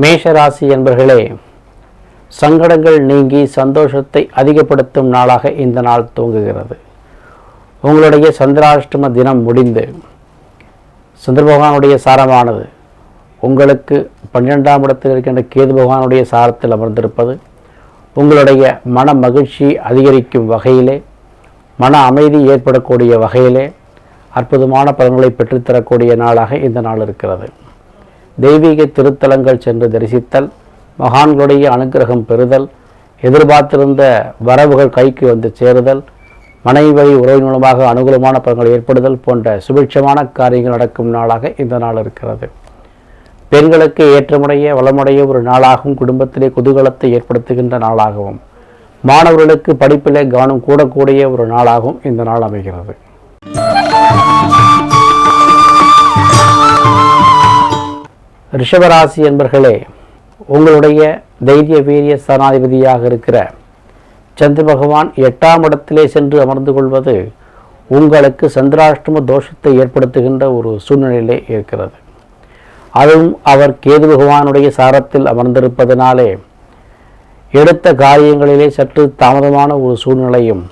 மேஷராசி என்பர்களே, சங்கடங்கள் நீங்கி சந்தோஷத்தை அதிகப்படுத்தும் நாளாக இந்த நாள் துவங்குகிறது. உங்களுடைய சந்திராஷ்டம தினம் முடிந்து சந்திர பகவானுடைய சாரமானது உங்களுக்கு 12ஆம் இடத்தில் இருக்கின்ற கேது பகவானுடைய சாரத்தில் அமர்ந்திருப்பது உங்களுடைய மன மகிழ்ச்சி அதிகரிக்கும் வகையிலே, மன அமைதி ஏற்படக்கூடிய வகையிலே அற்புதமான பலன்களை பெற்றுத்தரக்கூடிய நாளாக இந்த நாள் இருக்கிறது. தெய்வீக திருத்தலங்கள் சென்று தரிசித்தல், மகான்களுடைய அனுக்கிரகம் பெறுதல், எதிர்பார்த்திருந்த வரவுகள் கைக்கு வந்து சேருதல், மனைவி உறவின் மூலமாக அனுகூலமான பலன்கள் ஏற்படுதல் போன்ற சுபிட்சமான காரியங்கள் நடக்கும் நாளாக இந்த நாள் இருக்கிறது. பெண்களுக்கு ஏற்றமுடைய வளமுடைய ஒரு நாளாகவும், குடும்பத்திலே குதூகலத்தை ஏற்படுத்துகின்ற நாளாகவும், மாணவர்களுக்கு படிப்பிலே கவனம் கூடக்கூடிய ஒரு நாளாகவும் இந்த நாள் அமைகிறது. ரிஷபராசி என்பர்களே, உங்களுடைய தைரிய வீரிய ஸ்தானாதிபதியாக இருக்கிற சந்திர பகவான் 8ஆம் இடத்திலே சென்று அமர்ந்து கொள்வது உங்களுக்கு சந்திராஷ்டம தோஷத்தை ஏற்படுத்துகின்ற ஒரு சூழ்நிலையிலே இருக்கிறது. அதுவும் அவர் கேது பகவானுடைய சாரத்தில் அமர்ந்திருப்பதனாலே எடுத்த காரியங்களிலே சற்று தாமதமான ஒரு சூழ்நிலையும்,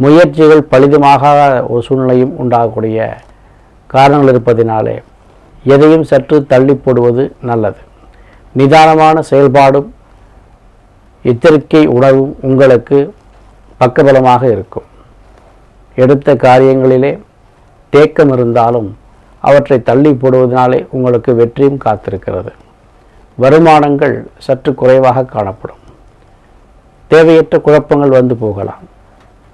முயற்சிகள் பலிதமாக ஒரு சூழ்நிலையும் உண்டாகக்கூடிய காரணங்கள் இருப்பதினாலே எதையும் சற்று தள்ளி போடுவது நல்லது. நிதானமான செயல்பாடும் எச்சரிக்கை உணர்வும் உங்களுக்கு பக்கபலமாக இருக்கும். எடுத்த காரியங்களிலே தேக்கம் இருந்தாலும் அவற்றை தள்ளி போடுவதனாலே உங்களுக்கு வெற்றியும் காத்திருக்கிறது. வருமானங்கள் சற்று குறைவாக காணப்படும். தேவையற்ற குழப்பங்கள் வந்து போகலாம்.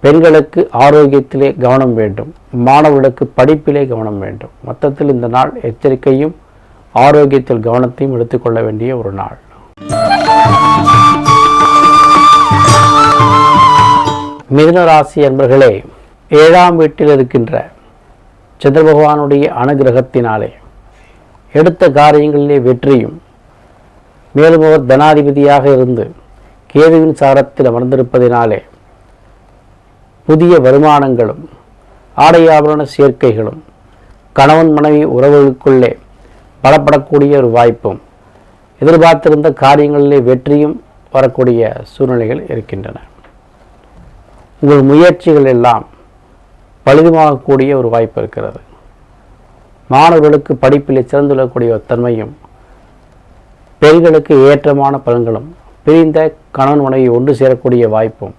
பெண்களுக்கு ஆரோக்கியத்திலே கவனம் வேண்டும். மாணவர்களுக்கு படிப்பிலே கவனம் வேண்டும். மொத்தத்தில் இந்த நாள் எச்சரிக்கையும் ஆரோக்கியத்தில் கவனத்தையும் எடுத்துக்கொள்ள வேண்டிய ஒரு நாள். மிதுன ராசி என்பர்களே, 7ஆம் வீட்டில் இருக்கின்ற சந்திர பகவானுடைய அனுகிரகத்தினாலே எடுத்த காரியங்களிலே வெற்றியும், மேலும் அவர் தனாதிபதியாக இருந்து கேதுவின் சாரத்தில் அமர்ந்திருப்பதினாலே புதிய வருமானங்களும், ஆடை ஆபரண சேர்க்கைகளும், கணவன் மனைவி உறவுகளுக்குள்ளே பலப்படக்கூடிய ஒரு வாய்ப்பும், எதிர்பார்த்திருந்த காரியங்களிலே வெற்றியும் வரக்கூடிய சூழ்நிலைகள் இருக்கின்றன. உங்கள் முயற்சிகள் எல்லாம் பலிதமாகக்கூடிய ஒரு வாய்ப்பு இருக்கிறது. மாணவர்களுக்கு படிப்பிலே சிறந்துள்ளக்கூடிய ஒரு தன்மையும், பெண்களுக்கு ஏற்றமான பலன்களும், பிரிந்த கணவன் மனைவி ஒன்று சேரக்கூடிய வாய்ப்பும்,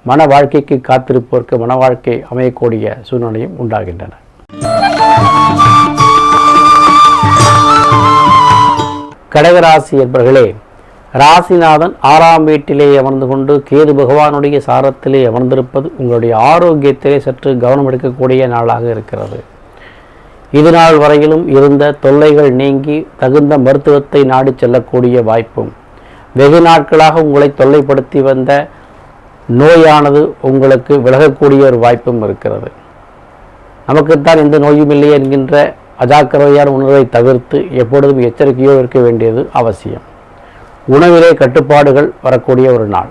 மன வாழ்க்கைக்கு காத்திருப்போருக்கு மன வாழ்க்கை அமையக்கூடிய சூழ்நிலையும் உண்டாகின்றன. கடகராசி என்பர்களே, ராசிநாதன் 6ஆம் வீட்டிலே அமர்ந்து கொண்டு கேது பகவானுடைய சாரத்திலே அமர்ந்திருப்பது உங்களுடைய ஆரோக்கியத்திலே சற்று கவனம் எடுக்கக்கூடிய நாளாக இருக்கிறது. இது நாள் வரையிலும் இருந்த தொல்லைகள் நீங்கி தகுந்த மருத்துவத்தை நாடி செல்லக்கூடிய வாய்ப்பும், வெகு நாட்களாக உங்களை தொல்லைப்படுத்தி வந்த நோயானது உங்களுக்கு விலகக்கூடிய ஒரு வாய்ப்பும் இருக்கிறது. நமக்குத்தான் எந்த நோயும் இல்லையே என்கின்ற அஜாக்கிரதையான உணர்வை தவிர்த்து எப்பொழுதும் எச்சரிக்கையோ இருக்க வேண்டியது அவசியம். உணவிலே கட்டுப்பாடுகள் வரக்கூடிய ஒரு நாள்.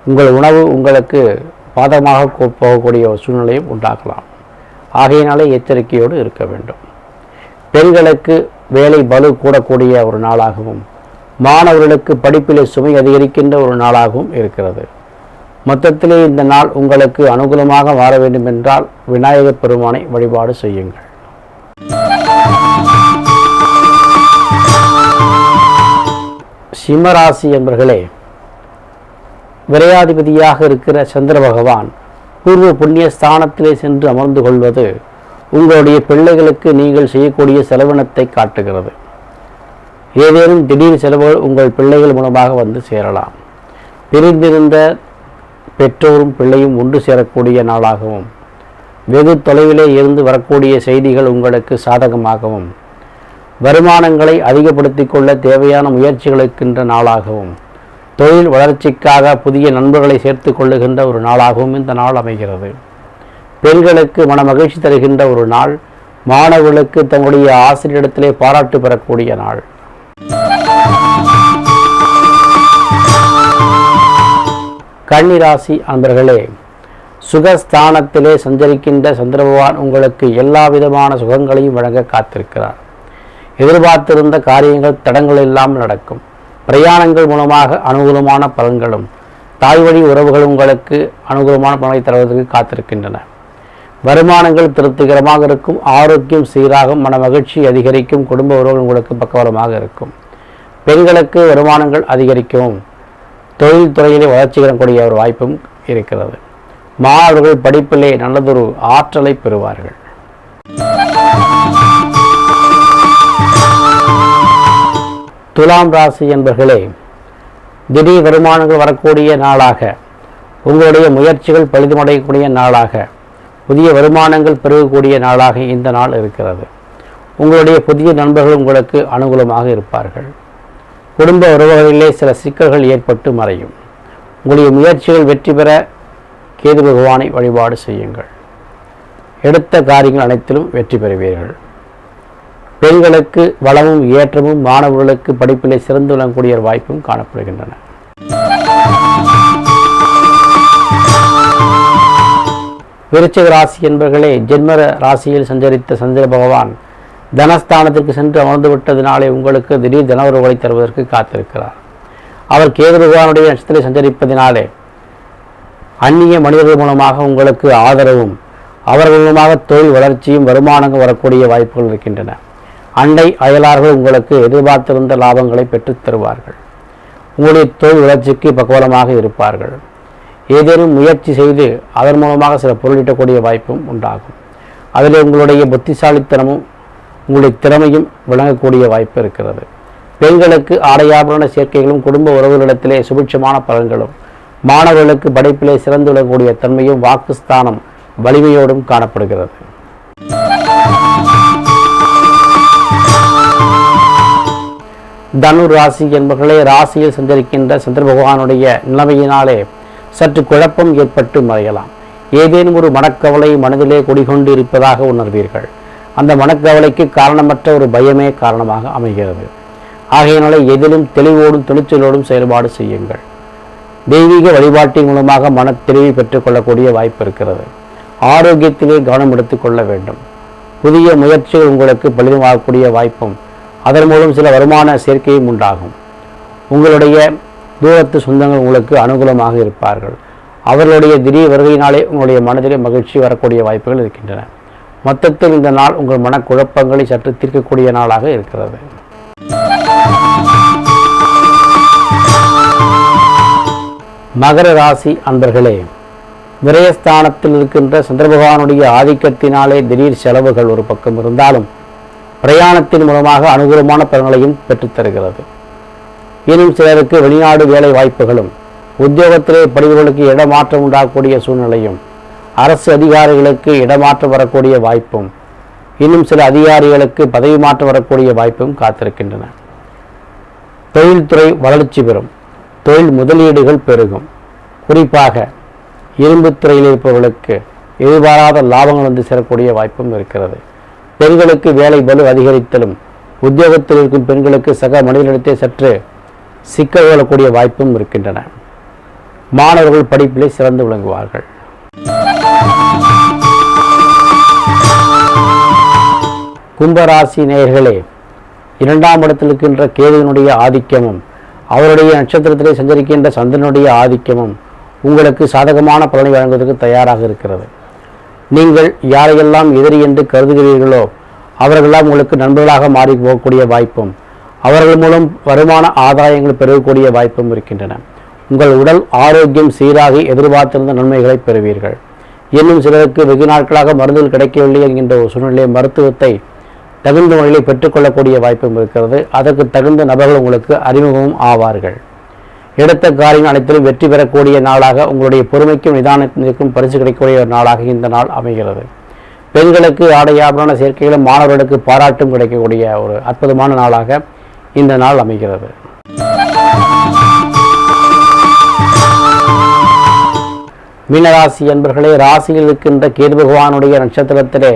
உங்கள் உணவு உங்களுக்கு பாதமாக போகக்கூடிய ஒரு சூழ்நிலையும் உண்டாகலாம். ஆகையினாலே எச்சரிக்கையோடு இருக்க வேண்டும். பெண்களுக்கு வேலை பளு கூடக்கூடிய ஒரு நாளாகவும், மாணவர்களுக்கு படிப்பிலே சுமை அதிகரிக்கின்ற ஒரு நாளாகவும் இருக்கிறது. மொத்தத்திலே இந்த நாள் உங்களுக்கு அனுகூலமாக மாற வேண்டும் என்றால் விநாயகப் பெருமானை வழிபாடு செய்யுங்கள். சிம்மராசி என்பர்களே, விரையாதிபதியாக இருக்கிற சந்திர பகவான் பூர்வ புண்ணிய ஸ்தானத்திலே சென்று அமர்ந்து கொள்வது உங்களுடைய பிள்ளைகளுக்கு நீங்கள் செய்யக்கூடிய செலவினத்தை காட்டுகிறது. ஏதேனும் திடீர் செலவுகள் உங்கள் பிள்ளைகள் மூலமாக வந்து சேரலாம். பிரிந்திருந்த பெற்றோரும் பிள்ளையும் ஒன்று சேரக்கூடிய நாளாகவும், வெகு தொலைவிலே இருந்து வரக்கூடிய செய்திகள் உங்களுக்கு சாதகமாகவும், வருமானங்களை அதிகப்படுத்தி கொள்ள தேவையான முயற்சிகளுக்கின்ற நாளாகவும், தொழில் வளர்ச்சிக்காக புதிய நண்பர்களை சேர்த்து கொள்ளுகின்ற ஒரு நாளாகவும் இந்த நாள் அமைகிறது. பெண்களுக்கு மன மகிழ்ச்சி தருகின்ற ஒரு நாள். மாணவர்களுக்கு தங்களுடைய ஆசிரியரிடத்திலே பாராட்டு பெறக்கூடிய நாள். கன்னிராசி அன்பர்களே, சுகஸ்தானத்திலே சஞ்சரிக்கின்ற சந்திர பகவான் உங்களுக்கு எல்லா விதமான சுகங்களையும் வழங்க காத்திருக்கிறார். எதிர்பார்த்திருந்த காரியங்கள் தடங்கள் இல்லாமல் நடக்கும். பிரயாணங்கள் மூலமாக அனுகூலமான பலன்களும் தாய் வழி உறவுகள் உங்களுக்கு அனுகூலமான பலனை தருவதற்கு காத்திருக்கின்றன. வருமானங்கள் திருப்திகரமாக இருக்கும். ஆரோக்கியம் சீராகும். மன மகிழ்ச்சி அதிகரிக்கும். குடும்ப உறவுகள் உங்களுக்கு பக்கபலமாக இருக்கும். பெண்களுக்கு வருமானங்கள் அதிகரிக்கவும் தொழில் துறையிலே வளர்ச்சி பெறக்கூடிய ஒரு வாய்ப்பும் இருக்கிறது. மாணவர்கள் படிப்பிலே நல்லதொரு ஆற்றலை பெறுவார்கள். துலாம் ராசி என்பர்களே, திடீர் வருமானங்கள் வரக்கூடிய நாளாக, உங்களுடைய முயற்சிகள் பலிதமடையக்கூடிய நாளாக, புதிய வருமானங்கள் பெருகக்கூடிய நாளாக இந்த நாள் இருக்கிறது. உங்களுடைய புதிய நண்பர்கள் உங்களுக்கு அனுகூலமாக இருப்பார்கள். குடும்ப உறவுகளிலே சில சிக்கல்கள் ஏற்பட்டு மறையும். உங்களுடைய முயற்சிகள் வெற்றி பெற கேது பகவானை வழிபாடு செய்யுங்கள். எடுத்த காரியங்கள் அனைத்திலும் வெற்றி பெறுவீர்கள். பெண்களுக்கு வளமும் ஏற்றமும், மாணவர்களுக்கு படிப்பிலே சிறந்து விளங்கக்கூடிய வாய்ப்பும் காணப்படுகின்றன. விருச்சிக ராசி என்பவர்களே, ஜென்ம ராசியில் சஞ்சரித்த சந்திர பகவான் தனஸ்தானத்திற்கு சென்று அமர்ந்து விட்டதினாலே உங்களுக்கு திடீர் தனவரவுகளை தருவதற்கு காத்திருக்கிறார். அவர் கேது பகவானுடைய நட்சத்திரத்தில் சஞ்சரிப்பதினாலே அந்நிய மனிதர்கள் மூலமாக உங்களுக்கு ஆதரவும், அவர்கள் மூலமாக தொழில் வளர்ச்சியும் வருமானங்கள் வரக்கூடிய வாய்ப்புகள் இருக்கின்றன. அண்டை அயலார்கள் உங்களுக்கு எதிர்பார்த்திருந்த லாபங்களை பெற்றுத் தருவார்கள். உங்களுடைய தொழில் வளர்ச்சிக்கு பக்கவலமாக இருப்பார்கள். ஏதேனும் முயற்சி செய்து அதன் மூலமாக சில பொருளீட்டக்கூடிய வாய்ப்பும் உண்டாகும். அதில் உங்களுடைய புத்திசாலித்தனமும் உங்களுடைய திறமையும் விளங்கக்கூடிய வாய்ப்பு இருக்கிறது. பெண்களுக்கு ஆடையாபரண சேர்க்கைகளும், குடும்ப உறவுகளிடத்திலே சுபிட்சமான பலன்களும், மாணவர்களுக்கு படிப்பிலே சிறந்து விளங்கக்கூடிய தன்மையும், வாக்குஸ்தானம் வலிமையோடும் காணப்படுகிறது. தனுர் ராசி என்பவர்களே, ராசியில் சஞ்சரிக்கின்ற சந்திர பகவானுடைய நிலைமையினாலே சற்று குழப்பம் ஏற்பட்டு மறையலாம். ஏதேனும் ஒரு மனக்கவலை மனதிலே குடிகொண்டு இருப்பதாக உணர்வீர்கள். அந்த மனக்கவலைக்கு காரணமற்ற ஒரு பயமே காரணமாக அமைகிறது. ஆகையினாலே எதிலும் தெளிவோடும் துணிச்சலோடும் செயல்பாடு செய்யுங்கள். தெய்வீக வழிபாட்டின் மூலமாக மன தெளிவை பெற்றுக்கொள்ளக்கூடிய வாய்ப்பு இருக்கிறது. ஆரோக்கியத்திலே கவனம் எடுத்துக்கொள்ள வேண்டும். புதிய முயற்சிகள் உங்களுக்கு பலிதமாகக்கூடிய வாய்ப்பும், அதன் மூலம் சில வருமான சேர்க்கையும் உண்டாகும். உங்களுடைய தூரத்து சொந்தங்கள் உங்களுக்கு அனுகூலமாக இருப்பார்கள். அவர்களுடைய திடீர் வருகையினாலே உங்களுடைய மனதிலே மகிழ்ச்சி வரக்கூடிய வாய்ப்புகள் இருக்கின்றன. மொத்தத்தில் இந்த நாள் உங்கள் மனக்குழப்பங்களை சற்று தீர்க்கக்கூடிய நாளாக இருக்கிறது. மகர ராசி அன்பர்களே, விரயஸ்தானத்தில் இருக்கின்ற சந்திர பகவானுடைய ஆதிக்கத்தினாலே திடீர் செலவுகள் ஒரு பக்கம் இருந்தாலும் பிரயாணத்தின் மூலமாக அனுகூலமான பலன்களையும் பெற்றுத்தருகிறது. இன்னும் சிலருக்கு வெளிநாடு வேலை வாய்ப்புகளும், உத்தியோகத்திலே படிவுகளுக்கு இடமாற்றம் உண்டாகக்கூடிய சூழ்நிலையும், அரசு அதிகாரிகளுக்கு இடமாற்றம் வரக்கூடிய வாய்ப்பும், இன்னும் சில அதிகாரிகளுக்கு பதவி மாற்றம் வரக்கூடிய வாய்ப்பும் காத்திருக்கின்றன. தொழில்துறை வளர்ச்சி பெறும். தொழில் முதலீடுகள் பெருகும். குறிப்பாக இரும்பு துறையில் இருப்பவர்களுக்கு எதிர்பாராத லாபங்கள் வந்து சேரக்கூடிய வாய்ப்பும் இருக்கிறது. பெண்களுக்கு வேலை பலு அதிகரித்தலும், உத்தியோகத்தில் இருக்கும் பெண்களுக்கு சக மனிதனிடத்தை சற்று சிக்கல் கொள்ளக்கூடிய வாய்ப்பும் இருக்கின்றன. மாணவர்கள் படிப்பிலே சிறந்து விளங்குவார்கள். கும்பராசி நேயர்களே, இரண்டாம் இடத்தில் இருக்கின்ற கேதுவினுடைய ஆதிக்கமும், அவருடைய நட்சத்திரத்திலே சஞ்சரிக்கின்ற சந்திரனுடைய ஆதிக்கமும் உங்களுக்கு சாதகமான பலனை வழங்குவதற்கு தயாராக இருக்கிறது. நீங்கள் யாரையெல்லாம் எதிரி என்று கருதுகிறீர்களோ அவர்களெல்லாம் உங்களுக்கு நண்பர்களாக மாறி போகக்கூடிய வாய்ப்பும், அவர்கள் மூலம் வருமான ஆதாயங்கள் பெறக்கூடிய வாய்ப்பும் இருக்கின்றன. உங்கள் உடல் ஆரோக்கியம் சீராகி எதிர்பார்த்திருந்த நன்மைகளை பெறுவீர்கள். இன்னும் சிலருக்கு வெகு நாட்களாக மருந்துகள் கிடைக்கவில்லை என்கின்ற ஒரு சூழ்நிலை மருத்துவத்தை தகுந்த முறையில் பெற்றுக்கொள்ளக்கூடிய வாய்ப்பும் இருக்கிறது. அதற்கு தகுந்த நபர்கள் உங்களுக்கு அறிமுகமும் ஆவார்கள். எடுத்த காரியங்கள் அனைத்திலும் வெற்றி பெறக்கூடிய நாளாக, உங்களுடைய பொறுமைக்கும் நிதானத்திற்கும் பரிசு கிடைக்கக்கூடிய ஒரு நாளாக இந்த நாள் அமைகிறது. பெண்களுக்கு ஆடையாபரண சேர்க்கைகளும், மாணவர்களுக்கு பாராட்டும் கிடைக்கக்கூடிய ஒரு அற்புதமான நாளாக இந்த நாள் அமைகிறது. மீனராசி என்பர்களே, ராசியில் இருக்கின்ற கேது பகவானுடைய நட்சத்திரத்திலே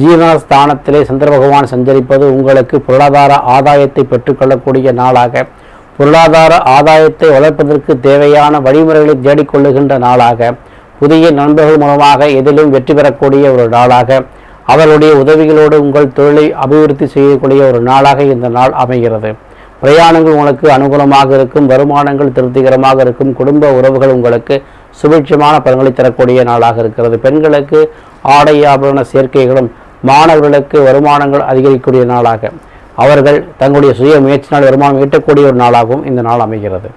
ஜீவனஸ்தானத்திலே சந்திர பகவான் சஞ்சரிப்பது உங்களுக்கு பொருளாதார ஆதாயத்தை பெற்றுக்கொள்ளக்கூடிய நாளாக, பொருளாதார ஆதாயத்தை வளர்ப்பதற்கு தேவையான வழிமுறைகளை தேடிக்கொள்ளுகின்ற நாளாக, புதிய நண்பர்கள் மூலமாக எதிலும் வெற்றி பெறக்கூடிய ஒரு நாளாக, அவர்களுடைய உதவிகளோடு உங்கள் தொழிலை அபிவிருத்தி செய்யக்கூடிய ஒரு நாளாக இந்த நாள் அமைகிறது. பிரயாணங்கள் உங்களுக்கு அனுகூலமாக இருக்கும். வருமானங்கள் திருப்திகரமாக இருக்கும். குடும்ப உறவுகள் உங்களுக்கு சுபிட்சமான பலன்களை தரக்கூடிய நாளாக இருக்கிறது. பெண்களுக்கு ஆடை ஆபரண சேர்க்கைகளும், மாணவர்களுக்கு வருமானங்கள் அதிகரிக்கக்கூடிய நாளாக, அவர்கள் தங்களுடைய சுய முயற்சினால் வருமானம் ஈட்டக்கூடிய ஒரு நாளாகவும் இந்த நாள் அமைகிறது.